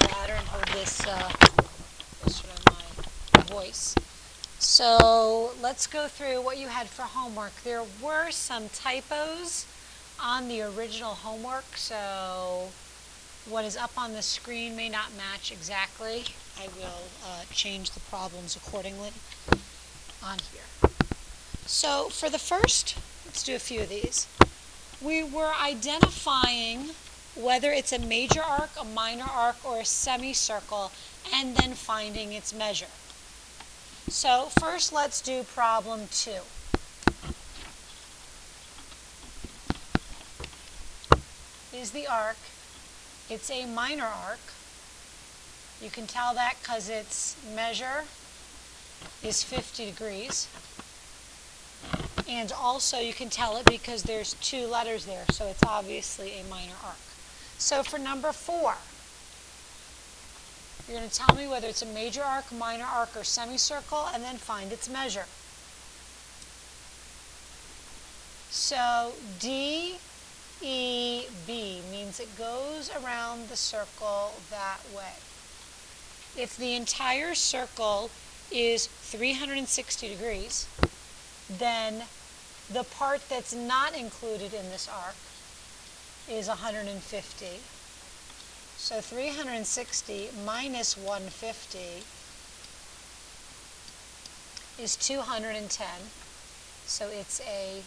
ladder and hold this sort of my voice. So let's go through what you had for homework. There were some typos on the original homework, so what is up on the screen may not match exactly. I will change the problems accordingly on here. So for the first, let's do a few of these. We were identifying whether it's a major arc, a minor arc, or a semicircle, and then finding its measure. So first let's do problem 2. Is the arc. It's a minor arc. You can tell that because its measure is 50 degrees. And also you can tell it because there's 2 letters there, so it's obviously a minor arc. So for number 4, you're going to tell me whether it's a major arc, minor arc, or semicircle, and then find its measure. So DEB means it goes around the circle that way. If the entire circle is 360 degrees, then the part that's not included in this arc is 150. So 360 minus 150 is 210. So it's a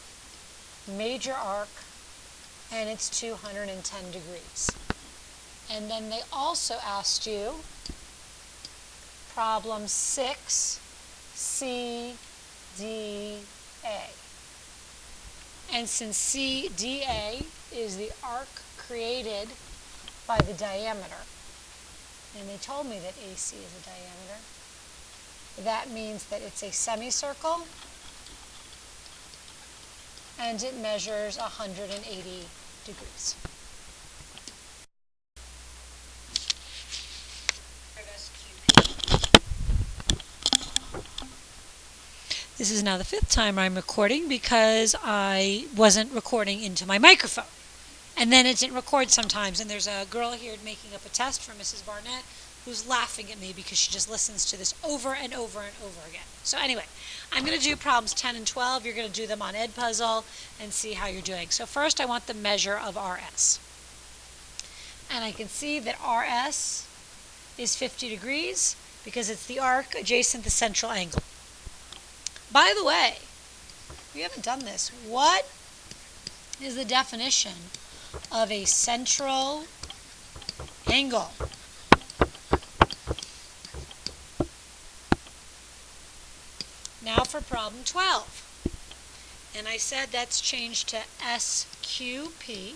major arc, and it's 210 degrees. And then they also asked you problem 6, CDA. And since CDA is the arc created by the diameter, and they told me that AC is a diameter, that means that it's a semicircle, and it measures 180 degrees. This is now the 5th time I'm recording because I wasn't recording into my microphone. And then it didn't record sometimes, and there's a girl here making up a test for Mrs. Barnett who's laughing at me because she just listens to this over and over and over again. So anyway, I'm going to do problems 10 and 12. You're going to do them on Edpuzzle and see how you're doing. So first I want the measure of RS. And I can see that RS is 50 degrees because it's the arc adjacent the central angle. By the way, we haven't done this. What is the definition of a central angle? Now for problem 12. And I said that's changed to SQP.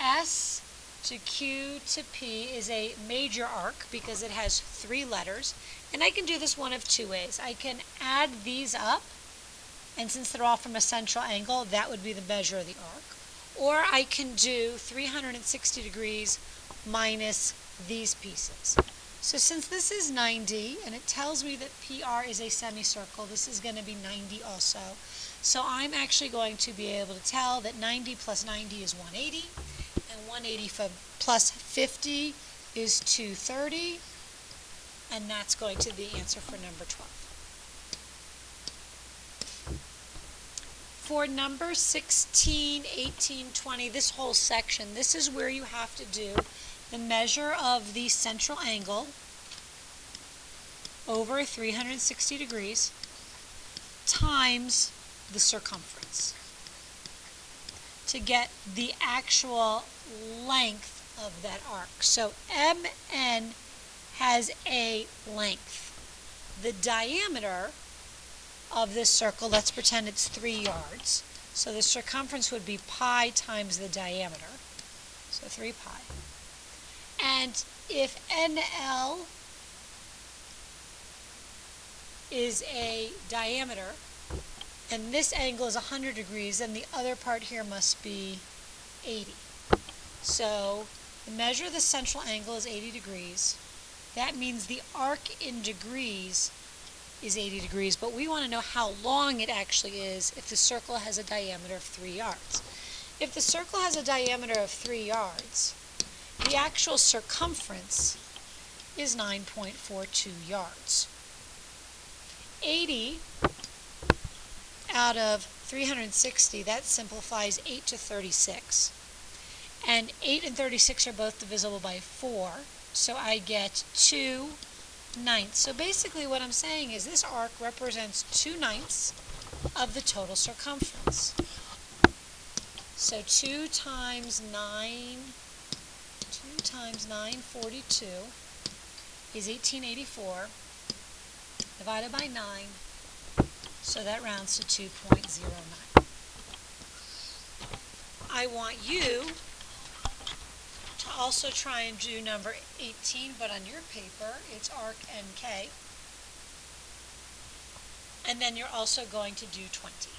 S to Q to P is a major arc because it has 3 letters. And I can do this one of 2 ways. I can add these up, and since they're all from a central angle, that would be the measure of the arc. Or I can do 360 degrees minus these pieces. So since this is 90, and it tells me that PR is a semicircle, this is going to be 90 also. So I'm actually going to be able to tell that 90 plus 90 is 180, and 180 plus 50 is 230, and that's going to be the answer for number 12. For number 16, 18, 20, this whole section, this is where you have to do the measure of the central angle over 360 degrees times the circumference to get the actual length of that arc. So MN has a length. The diameter of this circle, let's pretend it's 3 yards. So the circumference would be pi times the diameter. So 3 pi. And if NL is a diameter, and this angle is 100 degrees, then the other part here must be 80. So the measure of the central angle is 80 degrees. That means the arc in degrees is 80 degrees, but we want to know how long it actually is if the circle has a diameter of 3 yards. If the circle has a diameter of 3 yards, the actual circumference is 9.42 yards. 80 out of 360, that simplifies 8 to 36. And 8 and 36 are both divisible by 4, so I get 2/9. So basically what I'm saying is this arc represents 2/9 of the total circumference. So 2 times 942 is 1884 divided by 9, so that rounds to 2.09. I want you to also try and do number 18, but on your paper it's arc NK, and then you're also going to do 20.